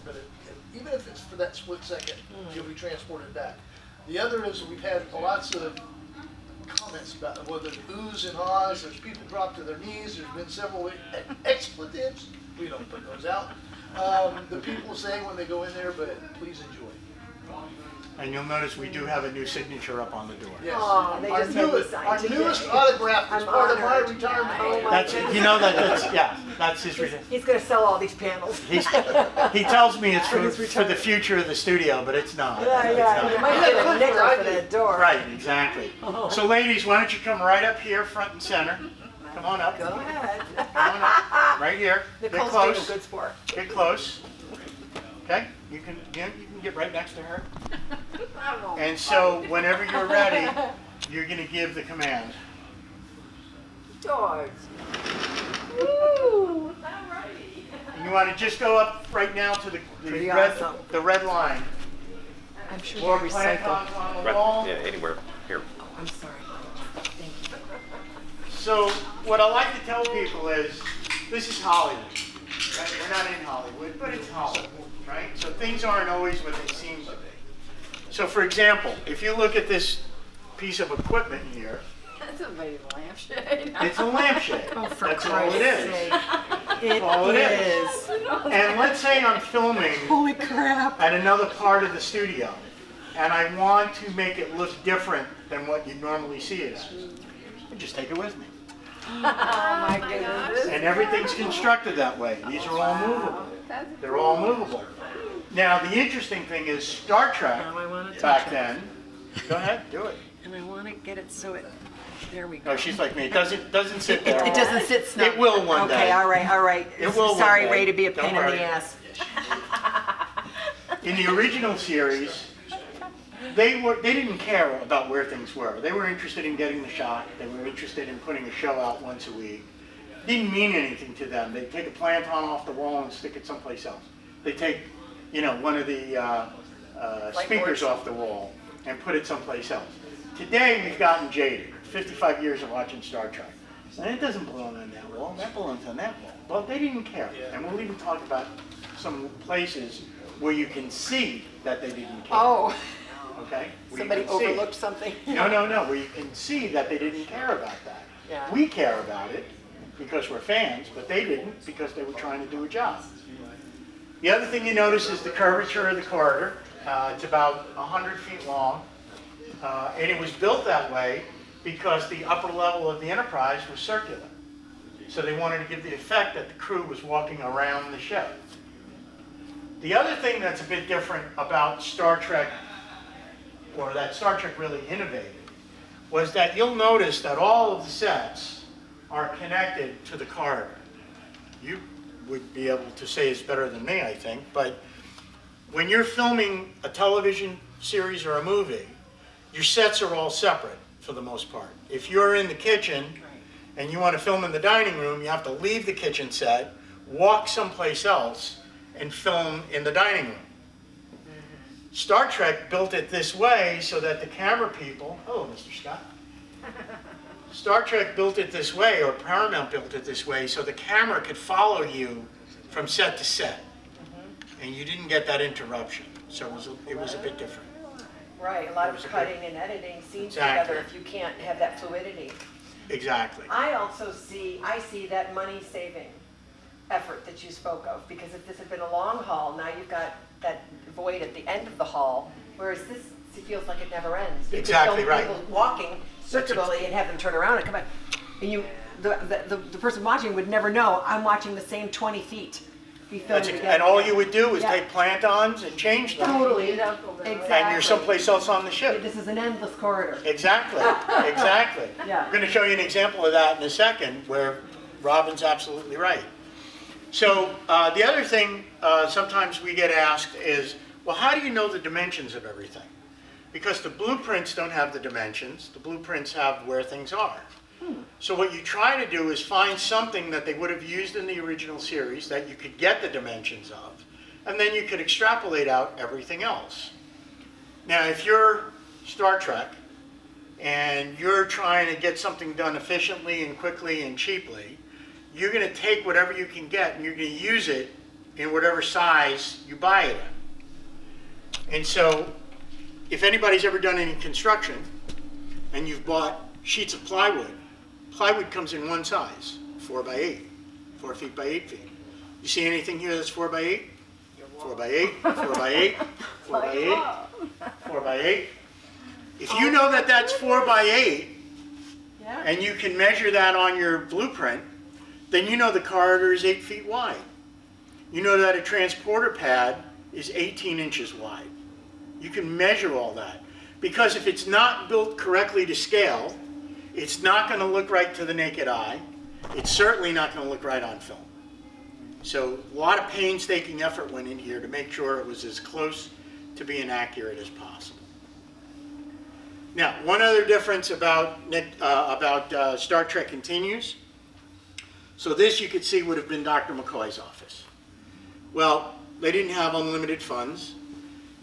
but even if it's for that split second, you'll be transported back. The other is we've had lots of comments about whether there's oohs and ahs, there's people dropped to their knees, there's been several expletives, we don't put those out. The people say when they go in there, but please enjoy. And you'll notice we do have a new signature up on the door. Yes. Oh, they just had me signed our today. newest autograph is I'm part of my honored. retirement. Oh my That's, goodness. you know that's his reason. He's going to sell all these panels. He tells me it's For his for the retirement. future of the studio, but it's not. Yeah, It's yeah. not. You might get a nickel for that door. Right, exactly. So ladies, why don't you come right up here, front and center. Come on up. Go ahead. Come on up. Right here. Get Nicole's being a close. good sport. Get close. Okay? You can get right next to her. And so whenever you're ready, you're going to give the command. George. Woo! And you want to just go up right now to the Pretty red, awesome. the red line. I'm sure More they're plant recycled. on the wall. Yeah, anywhere. Here. Oh, I'm sorry. Thank you. So what I like to tell people is, this is Hollywood. Right? We're not in Hollywood, but it's Hollywood, right? So things aren't always what they seem to be. So for example, if you look at this piece of equipment here, That's a big lampshade. it's a lampshade. Oh, for That's all Christ's it is. sake. It all it is. And let's say I'm filming Holy crap. at another part of the studio, and I want to make it look different than what you normally see it as. I just take it with me. Oh my goodness. And everything's constructed that way. These are all movable. They're all movable. Now, the interesting thing is Star Trek Now I want to touch back it. then, go ahead, do it. And I want to get it so it, there we go. No, she's like me. It doesn't sit there. It doesn't sit snug. It will one day. Okay, all right, all right. It will one Sorry, day. Ray, to be a Don't pain in worry. the ass. In the original series, they didn't care about where things were. They were interested in getting the shot. They were interested in putting a show out once a week. Didn't mean anything to them. They'd take a planton off the wall and stick it someplace else. They take, one of the speakers boards. off the wall and put it someplace else. Today we've gotten jaded. 55 years of watching Star Trek. And it doesn't belong on that wall. That belongs on that wall. Well, they didn't care. And we'll even talk about some places where you can see that they didn't care. Oh, Okay? Where you somebody can see it. overlooked something. No, where you can see that they didn't care about that. Yeah. We care about it because we're fans, but they didn't because they were trying to do a job. The other thing you notice is the curvature of the corridor. It's about 100 feet long, and it was built that way because the upper level of the Enterprise was circular. So they wanted to give the effect that the crew was walking around the ship. The other thing that's a bit different about Star Trek, or that Star Trek really innovated, was that you'll notice that all of the sets are connected to the corridor. You would be able to say it's better than me, I think, but when you're filming a television series or a movie, your sets are all separate for the most part. If you're in the kitchen and you want to film in the dining room, you have to leave the kitchen set, walk someplace else, and film in the dining room. Star Trek built it this way so that the camera people, hello Mr. Scott. Star Trek built it this way, or Paramount built it this way, so the camera could follow you from set to set. And you didn't get that interruption, so it was a bit different. Right, a lot It was of a cutting and editing scenes Exactly. together if you can't have that fluidity. Exactly. I also see that money-saving effort that you spoke of, because if this had been a long haul, now you've got that void at the end of the hall, whereas this feels like it never ends. You could Exactly film right. people walking circularly and have them turn around and come back. And the person watching would never know, I'm watching the same 20 feet be filmed together. And all you would do is Yeah. take plantons and change them. Totally, Exactly. exactly. And you're someplace else on the ship. This is an endless corridor. Exactly, exactly. Yeah. I'm going to show you an example of that in a second where Robin's absolutely right. So the other thing sometimes we get asked is, well, how do you know the dimensions of everything? Because the blueprints don't have the dimensions. The blueprints have where things are. So what you try to do is find something that they would have used in the original series that you could get the dimensions of, and then you could extrapolate out everything else. Now, if you're Star Trek and you're trying to get something done efficiently and quickly and cheaply, you're going to take whatever you can get and you're going to use it in whatever size you buy it in. And so, if anybody's ever done any construction and you've bought sheets of plywood, plywood comes in one size, 4 by 8, 4 feet by 8 feet. You see anything here that's 4 by 8? 4 by 8, 4 by 8, 4 by 8, 4 by 8. If you know that that's 4 by 8, Yeah. and you can measure that on your blueprint, then you know the corridor is 8 feet wide. You know that a transporter pad is 18 inches wide. You can measure all that. Because if it's not built correctly to scale, it's not going to look right to the naked eye. It's certainly not going to look right on film. So a lot of painstaking effort went in here to make sure it was as close to being accurate as possible. Now, one other difference about Star Trek Continues. So this you could see would have been Dr. McCoy's office. Well, they didn't have unlimited funds,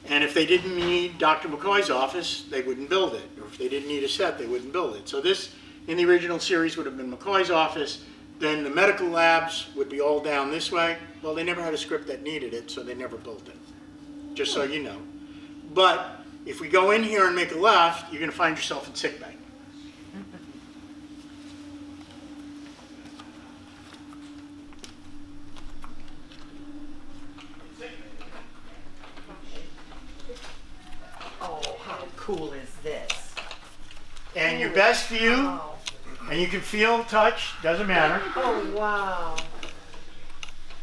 and if they didn't need Dr. McCoy's office, they wouldn't build it. Or if they didn't need a set, they wouldn't build it. So this, in the original series, would have been McCoy's office. Then the medical labs would be all down this way. Well, they never had a script that needed it, so they never built it, just so you know. But if we go in here and make a left, you're going to find yourself in Sickbay. Oh, how cool is this? And your best view, Oh, and you can feel, touch, doesn't matter. oh wow.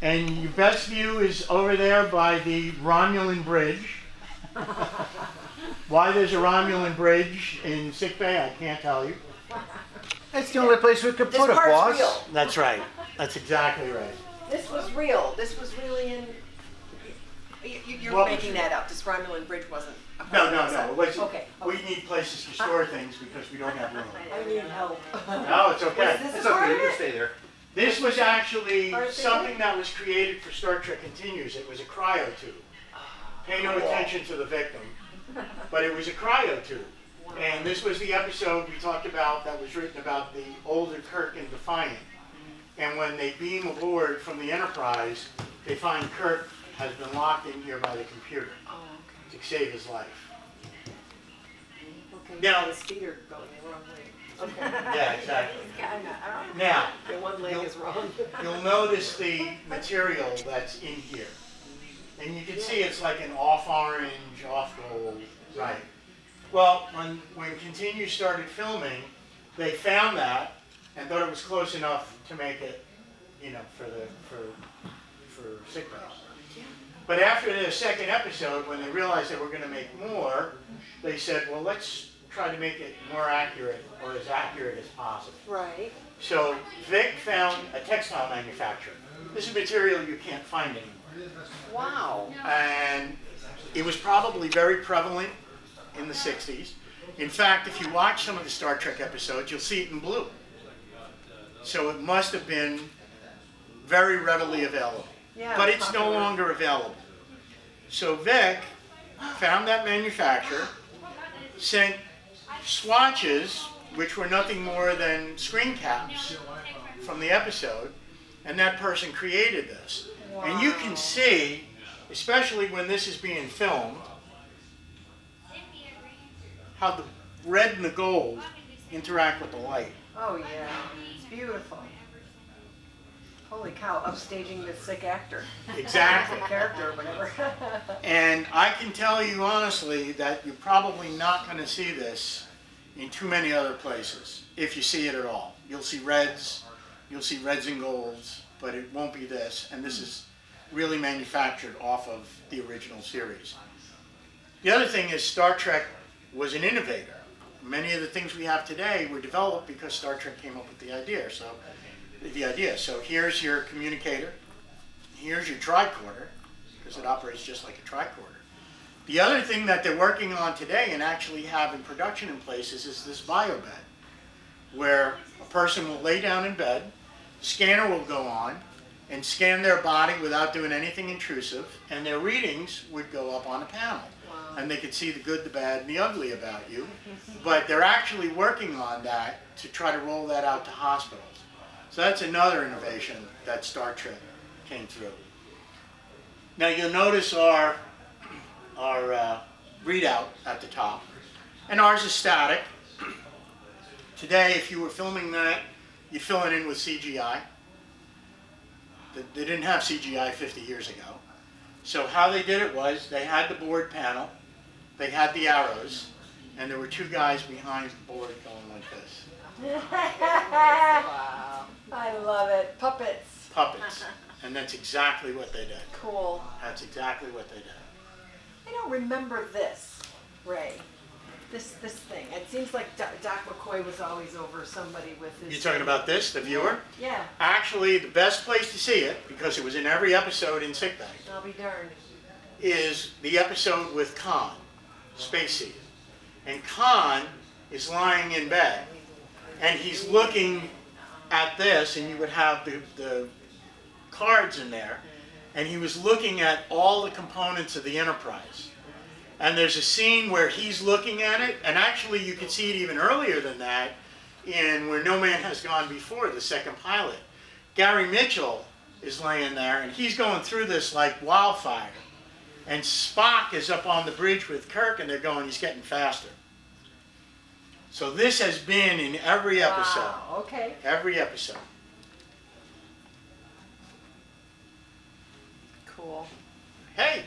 And your best view is over there by the Romulan bridge. Why there's a Romulan bridge in Sickbay, I can't tell you. That's the only place we could This put it, part's boss. real. That's right. That's exactly right. This was real. This was really in. You're What was making it? that up. This Romulan bridge wasn't. No, no, no. It wasn't- Okay. We need places to store things because we don't have room. I need help. No, it's okay. Was this It's a part okay, of you can it? stay there. This was actually Are they something good? that was created for Star Trek Continues. It was a cryo tube. Pay no attention to the victim, but it was a cryo tube. And this was the episode we talked about that was written about the older Kirk in Defiant. And when they beam aboard from the Enterprise, they find Kirk has been locked in here by the computer Oh, to save his life. okay. Now- His feet are going the wrong way. Okay. Yeah, exactly. Kinda, Now, The one leg is wrong. you'll notice the material that's in here. And you can see it's like an off orange, off gold, right. Well, when Continue started filming, they found that and thought it was close enough to make it, you know, for Sickbay. But after the second episode, when they realized they were going to make more, they said, well, let's try to make it more accurate, or as accurate as possible. Right. So Vic found a textile manufacturer. This is material you can't find anymore. Wow. And it was probably very prevalent in the 60s. In fact, if you watch some of the Star Trek episodes, you'll see it in blue. So it must have been very readily available. Yeah. But it's no popular. longer available. So Vic found that manufacturer, sent swatches, which were nothing more than screen caps from the episode, and that person created this. And you can see, especially when this is being filmed, how the red and the gold interact with the light. Oh yeah. It's beautiful. Holy cow! Upstaging this sick actor. Exactly. Character or whatever. And I can tell you honestly that you're probably not going to see this in too many other places, if you see it at all. You'll see reds and golds, but it won't be this. And this is really manufactured off of the original series. The other thing is Star Trek was an innovator. Many of the things we have today were developed because Star Trek came up with the idea. So here's your communicator. Here's your tricorder, because it operates just like a tricorder. The other thing that they're working on today and actually have in production in places is this biobed, where a person will lay down in bed, scanner will go on, and scan their body without doing anything intrusive, and their readings would go up on a panel. Wow. And they could see the good, the bad, and the ugly about you. But they're actually working on that to try to roll that out to hospitals. So that's another innovation that Star Trek came through. Now you'll notice our readout at the top, and ours is static. Today, if you were filming that, you'd fill it in with CGI. They didn't have CGI 50 years ago. So how they did it was they had the board panel, they had the arrows, and there were two guys behind the board going like this. Wow. I love it. Puppets. Puppets. And that's exactly what they did. Cool. That's exactly what they did. I don't remember this, Ray. This thing. It seems like Doc McCoy was always over somebody with his... You're talking about this, the viewer? Yeah. Actually, the best place to see it, because it was in every episode in Sickbay, I'll be darned. is the episode with Khan, Spacey. And Khan is lying in bed, and he's looking at this, and you would have the cards in there, and he was looking at all the components of the Enterprise. And there's a scene where he's looking at it, and actually you can see it even earlier than that in Where No Man Has Gone Before, the second pilot. Gary Mitchell is laying there, and he's going through this like wildfire. And Spock is up on the bridge with Kirk, and they're going, he's getting faster. So this has been in every episode. Wow, okay. Every episode. Cool. Hey,